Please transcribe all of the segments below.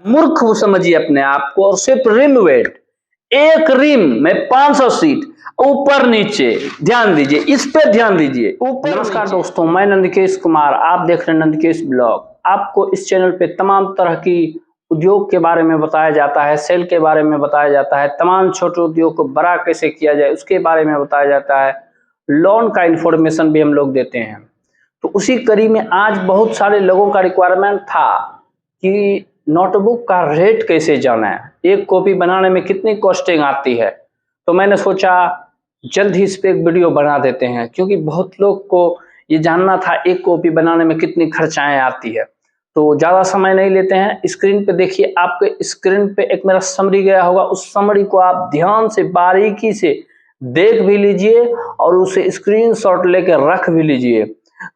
मूर्ख समझिए अपने आप को, और सिर्फ रिम वेट, एक रिम में 500 सीट, ऊपर नीचे ध्यान दीजिए, इस पे ध्यान दीजिए। नमस्कार दोस्तों, मैं नंदकेश कुमार, आप देख रहे हैं नंदकेश ब्लॉग। आपको इस चैनल पे तमाम तरह की उद्योग के बारे में बताया जाता है, सेल के बारे में बताया जाता है, तमाम छोटे उद्योग को बड़ा कैसे किया जाए उसके बारे में बताया जाता है, लोन का इंफॉर्मेशन भी हम लोग देते हैं। तो उसी कड़ी में आज बहुत सारे लोगों का रिक्वायरमेंट था कि नोटबुक का रेट कैसे जाना है, एक कॉपी बनाने में कितनी कॉस्टिंग आती है। तो मैंने सोचा जल्द ही इस पे एक वीडियो बना देते हैं, क्योंकि बहुत लोग को ये जानना था एक कॉपी बनाने में कितनी खर्चाएं आती है। तो ज़्यादा समय नहीं लेते हैं, स्क्रीन पे देखिए, आपके स्क्रीन पे एक मेरा समरी गया होगा, उस समरी को आप ध्यान से बारीकी से देख भी लीजिए और उसे स्क्रीनशॉट लेकर रख भी लीजिए।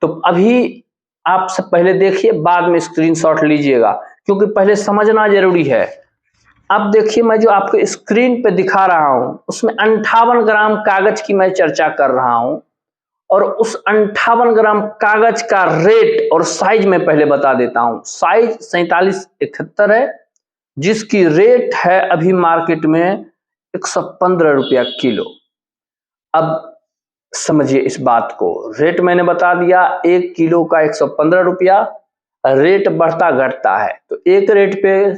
तो अभी आप सब पहले देखिए, बाद में स्क्रीनशॉट लीजिएगा, क्योंकि पहले समझना जरूरी है। अब देखिए, मैं जो आपको स्क्रीन पे दिखा रहा हूं उसमें 58 ग्राम कागज की मैं चर्चा कर रहा हूं, और उस 58 ग्राम कागज का रेट और साइज मैं पहले बता देता हूं। साइज 4771 है, जिसकी रेट है अभी मार्केट में 115 रुपया किलो। अब समझिए इस बात को, रेट मैंने बता दिया, 1 किलो का 115 रुपया, रेट बढ़ता घटता है। तो एक रेट पे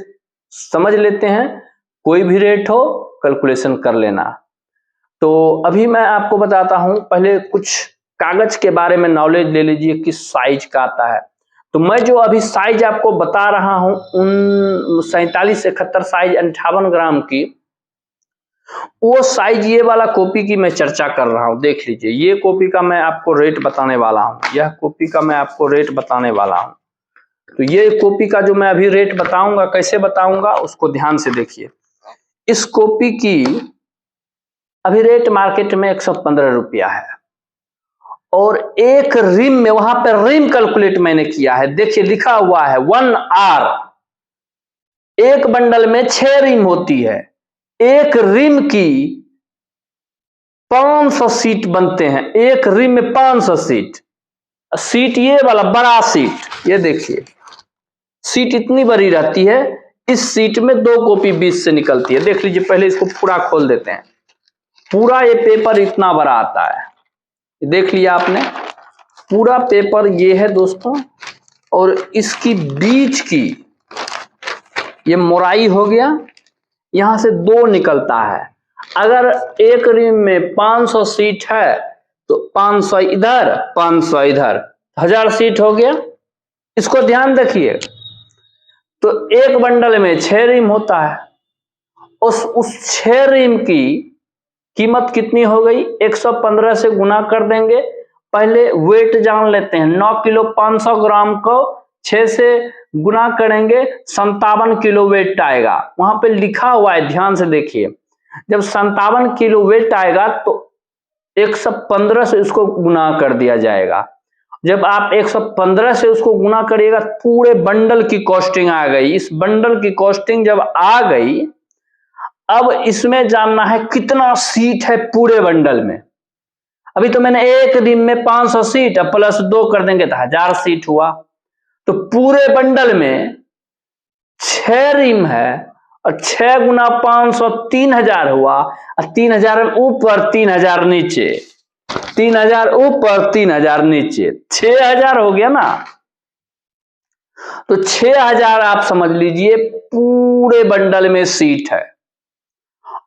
समझ लेते हैं, कोई भी रेट हो कैलकुलेशन कर लेना। तो अभी मैं आपको बताता हूं, पहले कुछ कागज के बारे में नॉलेज ले लीजिए, किस साइज का आता है। तो मैं जो अभी साइज आपको बता रहा हूं, उन 4771 साइज 58 ग्राम की, वो साइज ये वाला कॉपी की मैं चर्चा कर रहा हूं। देख लीजिए, ये कॉपी का मैं आपको रेट बताने वाला हूं, यह कॉपी का मैं आपको रेट बताने वाला हूं। तो ये कॉपी का जो मैं अभी रेट बताऊंगा, कैसे बताऊंगा उसको ध्यान से देखिए। इस कॉपी की अभी रेट मार्केट में 115 रुपया है, और एक रिम में, वहां पर रिम कैलकुलेट मैंने किया है, देखिए लिखा हुआ है 1R। एक बंडल में 6 रिम होती है, एक रिम की 500 सीट बनते हैं, एक रिम में 500 सीट। सीट ये वाला बड़ा सीट, ये देखिए सीट इतनी बड़ी रहती है, इस सीट में 2 कॉपी बीच से निकलती है। देख लीजिए, पहले इसको पूरा खोल देते हैं, पूरा ये पेपर इतना बड़ा आता है, देख लिया आपने, पूरा पेपर ये है दोस्तों। और इसकी बीच की ये मोराई हो गया, यहां से 2 निकलता है। अगर एक रिम में 500 सीट है तो 500 इधर 500 इधर, 1000 सीट हो गया। इसको ध्यान रखिए। तो एक बंडल में 6 रिम होता है, उस 6 रिम की कीमत कितनी हो गई, 115 से गुना कर देंगे। पहले वेट जान लेते हैं, 9 किलो 500 ग्राम को 6 से गुना करेंगे, 57 किलो वेट आएगा। वहां पे लिखा हुआ है, ध्यान से देखिए, जब 57 किलो वेट आएगा तो 115 से उसको गुना कर दिया जाएगा। जब आप 115 से उसको गुना करिएगा, पूरे बंडल की कॉस्टिंग आ गई। इस बंडल की कॉस्टिंग जब आ गई, अब इसमें जानना है कितना सीट है पूरे बंडल में। अभी तो मैंने एक रिम में 500 सीट, अब प्लस 2 कर देंगे तो 1000 सीट हुआ। तो पूरे बंडल में 6 रिम है, और 6 गुना 500 3000 हुआ, और 3000 ऊपर 3000 नीचे, 3000 ऊपर 3000 नीचे, 6000 हो गया ना। तो 6000 आप समझ लीजिए पूरे बंडल में सीट है,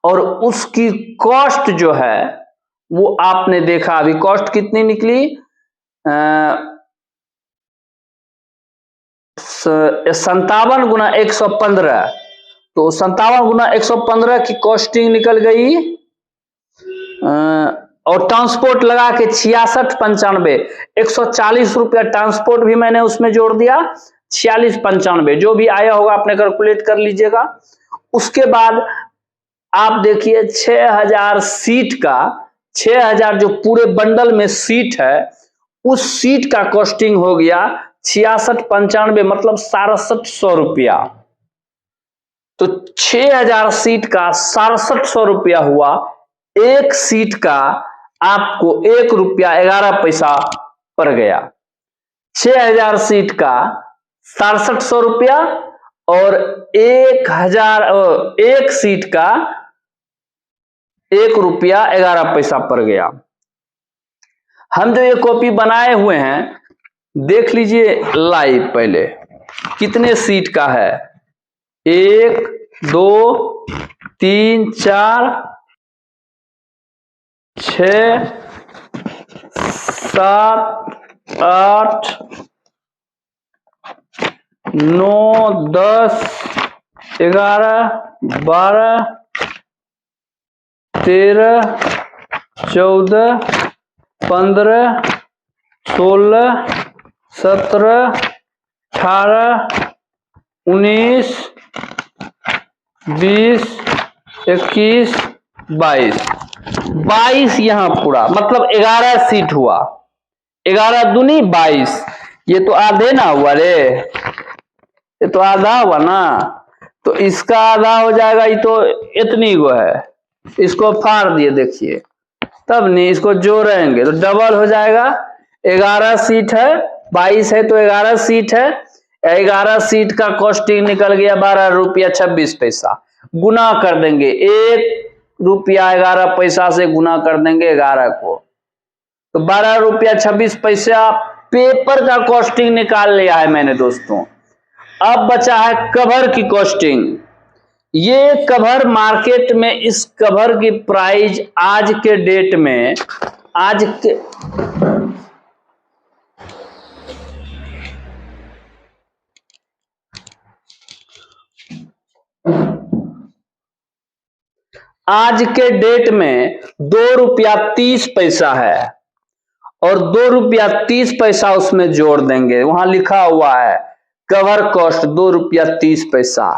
और उसकी कॉस्ट जो है वो आपने देखा, अभी कॉस्ट कितनी निकली, 57 गुना 115। तो 57 गुना 115 की कॉस्टिंग निकल गई, और ट्रांसपोर्ट लगा के 6695, 140 रुपया ट्रांसपोर्ट भी मैंने उसमें जोड़ दिया, 4695 जो भी आया होगा आपने कैलकुलेट कर लीजिएगा। उसके बाद आप देखिए 6000 सीट का, 6000 जो पूरे बंडल में सीट है, उस सीट का कॉस्टिंग हो गया 6695, मतलब 6700 रुपया। तो 6000 सीट का 6700 रुपया हुआ, एक सीट का आपको 1 रुपया 11 पैसा पड़ गया। 6000 सीट का 6700 रुपया, और 1 सीट का ₹1.11 पड़ गया। हम जो ये कॉपी बनाए हुए हैं देख लीजिए लाइव पहले कितने सीट का है। 1 2 3 4 6 7 8 9 10 11 12 13 14 15 16 17 18 19 20 21 22 यहाँ पूरा मतलब 11 सीट हुआ। 11 दूनी 22। ये तो आधे ना हुआ रे, ये तो आधा हुआ ना, तो इसका आधा हो जाएगा। ये तो इतनी गो है, इसको फाड़ दिए देखिए, तब नहीं इसको जोड़ेंगे तो डबल हो जाएगा। 11 सीट है, 22 है तो 11 सीट है। 11 सीट का कॉस्टिंग निकल गया ₹12.26। गुना कर देंगे, ₹1.11 से गुना कर देंगे 11 को, तो ₹12.26 पेपर का कॉस्टिंग निकाल लिया है मैंने दोस्तों। अब बचा है कवर की कॉस्टिंग। ये कवर मार्केट में, इस कवर की प्राइस आज के डेट में, आज के डेट में ₹2.30 है और ₹2.30 उसमें जोड़ देंगे। वहां लिखा हुआ है कवर कॉस्ट ₹2.30।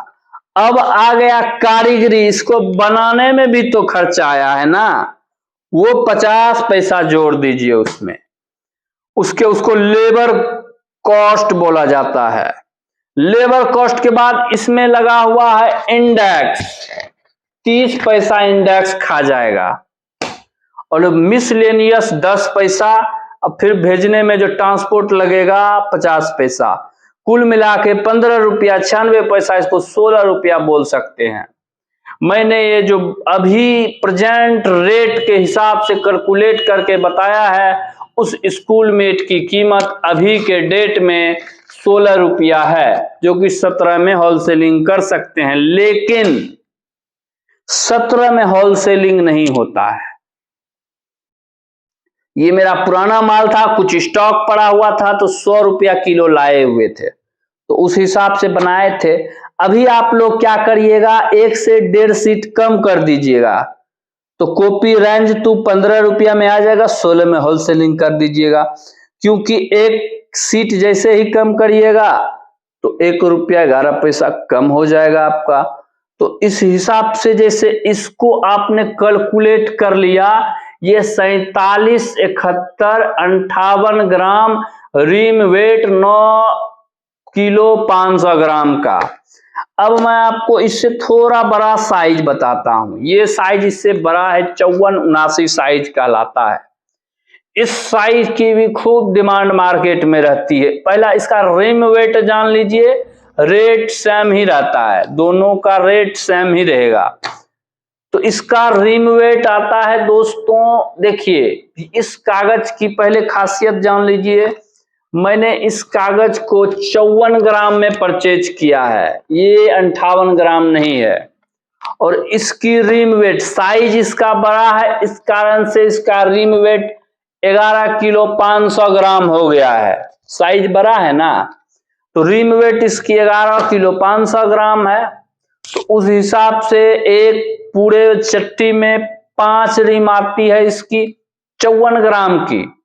अब आ गया कारीगरी, इसको बनाने में भी तो खर्चा आया है ना, वो 50 पैसा जोड़ दीजिए उसमें। उसको लेबर कॉस्ट बोला जाता है। लेबर कॉस्ट के बाद इसमें लगा हुआ है इंडेक्स, 30 पैसा इंडेक्स खा जाएगा, और मिसलेनियस 10 पैसा, अब फिर भेजने में जो ट्रांसपोर्ट लगेगा 50 पैसा, कुल मिला के ₹15.96। इसको ₹16 बोल सकते हैं। मैंने ये जो अभी प्रेजेंट रेट के हिसाब से कैलकुलेट करके बताया है, उस स्कूल मेट की कीमत अभी के डेट में ₹16 है, जो कि 17 में होलसेलिंग कर सकते हैं। लेकिन 17 में होलसेलिंग नहीं होता है। ये मेरा पुराना माल था, कुछ स्टॉक पड़ा हुआ था, तो ₹100 किलो लाए हुए थे, तो उस हिसाब से बनाए थे। अभी आप लोग क्या करिएगा, 1 से 1.5 सीट कम कर दीजिएगा, तो कॉपी रेंज तो ₹15 में आ जाएगा, 16 में होलसेलिंग कर दीजिएगा। क्योंकि 1 सीट जैसे ही कम करिएगा तो ₹1.11 कम हो जाएगा आपका। तो इस हिसाब से जैसे इसको आपने कैलकुलेट कर लिया, ये 47, 71, 58 ग्राम रिम वेट, 9 किलो 500 ग्राम का। अब मैं आपको इससे थोड़ा बड़ा साइज बताता हूं। ये साइज इससे बड़ा है, 54-79 साइज कहलाता है। इस साइज की भी खूब डिमांड मार्केट में रहती है। पहला इसका रिम वेट जान लीजिए, रेट सेम ही रहता है, दोनों का रेट सेम ही रहेगा। तो इसका रिम वेट आता है दोस्तों, देखिए इस कागज की पहले खासियत जान लीजिए। मैंने इस कागज को 54 ग्राम में परचेज किया है, ये 58 ग्राम नहीं है। और इसकी रिम वेट, साइज इसका बड़ा है, इस कारण से इसका रिम वेट 11 किलो 500 ग्राम हो गया है। साइज बड़ा है ना, तो रिम वेट इसकी 11 किलो 500 ग्राम है। तो उस हिसाब से एक पूरे चट्टी में 5 रिम आती है इसकी 54 ग्राम की,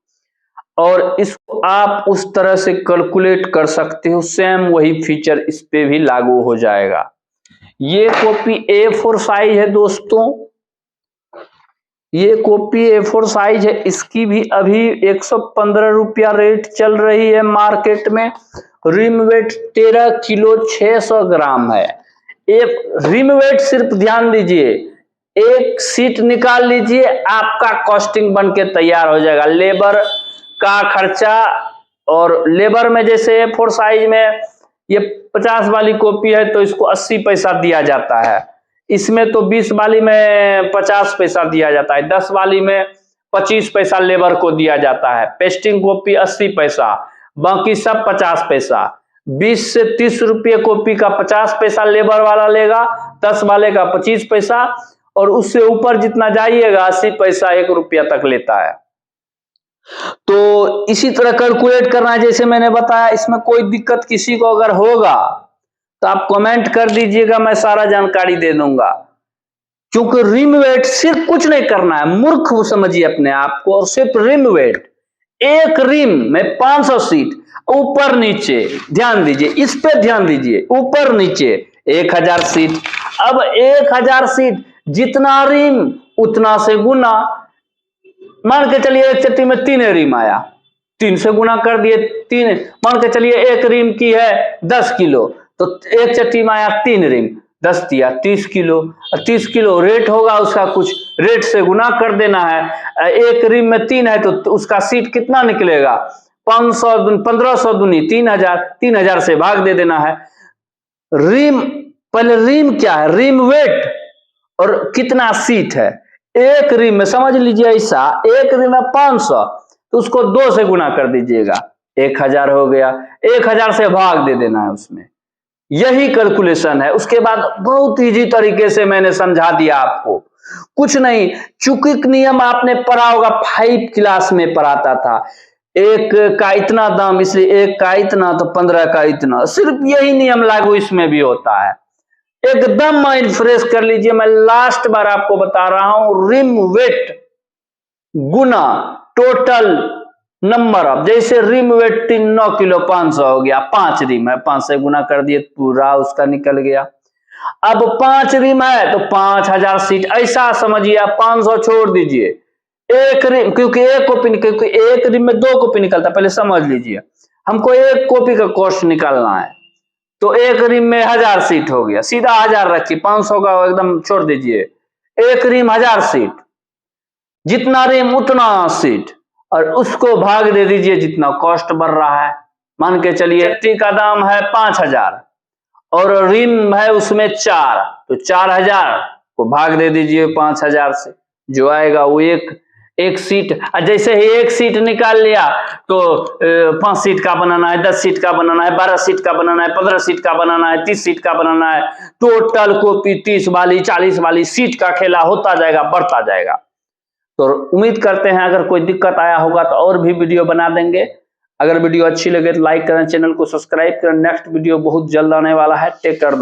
और इसको आप उस तरह से कैलकुलेट कर सकते हो। सेम वही फीचर इस पे भी लागू हो जाएगा। ये कॉपी A4 साइज है दोस्तों, ये कॉपी A4 साइज है, इसकी भी अभी ₹115 रेट चल रही है मार्केट में। रिम वेट 13 किलो 600 ग्राम है। एक रिम वेट सिर्फ ध्यान दीजिए, 1 सीट निकाल लीजिए, आपका कॉस्टिंग बन के तैयार हो जाएगा। लेबर का खर्चा, और लेबर में जैसे A4 साइज में ये 50 वाली कॉपी है तो इसको 80 पैसा दिया जाता है, इसमें तो 20 वाली में 50 पैसा दिया जाता है, 10 वाली में 25 पैसा लेबर को दिया जाता है, पेस्टिंग कॉपी 80 पैसा, बाकी सब 50 पैसा। 20 से 30 रुपये कॉपी का 50 पैसा लेबर वाला लेगा, 10 वाले का 25 पैसा, और उससे ऊपर जितना जाइएगा 80 पैसा 1 रुपया तक लेता है। तो इसी तरह कैलकुलेट करना है जैसे मैंने बताया। इसमें कोई दिक्कत किसी को अगर होगा तो आप कमेंट कर दीजिएगा, मैं सारा जानकारी दे दूंगा। क्योंकि रिम वेट सिर्फ कुछ नहीं करना है, मूर्ख समझिए अपने आप को, और सिर्फ रिम वेट, एक रिम में 500 सीट ऊपर नीचे, ध्यान दीजिए, इस पे ध्यान दीजिए, ऊपर नीचे 1000 सीट। अब 1000 सीट जितना रिम उतना से गुना, मान के चलिए एक चट्टी में 3 रिम आया, 3 से गुना कर दिए, 3, मान के चलिए एक रिम की है 10 किलो, तो एक चट्टी में आया 3 रिम, 10 दिया 30 किलो, 30 किलो रेट होगा उसका, कुछ रेट से गुना कर देना है। एक रिम में 3 है तो उसका सीट कितना निकलेगा, 1500 दूनी 3000, 3000 से भाग दे देना है। रिम, पहले रिम क्या है, रिम वेट और कितना सीट है। एक रिम में समझ लीजिए ऐसा, एक रिम में 500 तो उसको 2 से गुना कर दीजिएगा, 1000 हो गया, 1000 से भाग दे देना है उसमें, यही कैलकुलेशन है। उसके बाद बहुत इजी तरीके से मैंने समझा दिया आपको, कुछ नहीं। चुकिक नियम आपने पढ़ा होगा, 5 क्लास में पढ़ाता था, एक का इतना दाम इसलिए एक का इतना तो 15 का इतना, सिर्फ यही नियम लागू इसमें भी होता है। एकदम माइंड फ्रेश कर लीजिए, मैं लास्ट बार आपको बता रहा हूं, रिम वेट गुना टोटल नंबर ऑफ, जैसे रिम वेट 9 किलो 500 हो गया, 5 रिम है, 5 से गुना कर दिए, पूरा उसका निकल गया। अब 5 रिम है तो 5000 सीट, ऐसा समझिए, 500 छोड़ दीजिए, एक रिम, क्योंकि एक रिम में 2 कॉपी निकलता, पहले समझ लीजिए, हमको एक कॉपी का कॉस्ट निकालना है, तो एक रिम में 1000 सीट हो गया, सीधा 1000 रखिए, 500 का एकदम छोड़ दीजिए, एक रिम 1000 सीट, जितना रिम उतना सीट, और उसको भाग दे दीजिए जितना कॉस्ट बढ़ रहा है। मान के चलिए चट्टी का दाम है 5000 और रिम है उसमें 4, तो 4000 को भाग दे दीजिए 5000 से, जो आएगा वो एक सीट। जैसे ही एक सीट निकाल लिया तो 5 सीट का बनाना है, 10 सीट का बनाना है, 12 सीट का बनाना है, 15 सीट का बनाना है, 30 सीट का बनाना है, टोटल कॉपी 30 वाली 40 वाली सीट का खेला होता जाएगा, बढ़ता जाएगा। तो उम्मीद करते हैं अगर कोई दिक्कत आया होगा तो और भी वीडियो बना देंगे। अगर वीडियो अच्छी लगे तो लाइक करें, चैनल को सब्सक्राइब करें। नेक्स्ट वीडियो बहुत जल्द आने वाला है। Take care.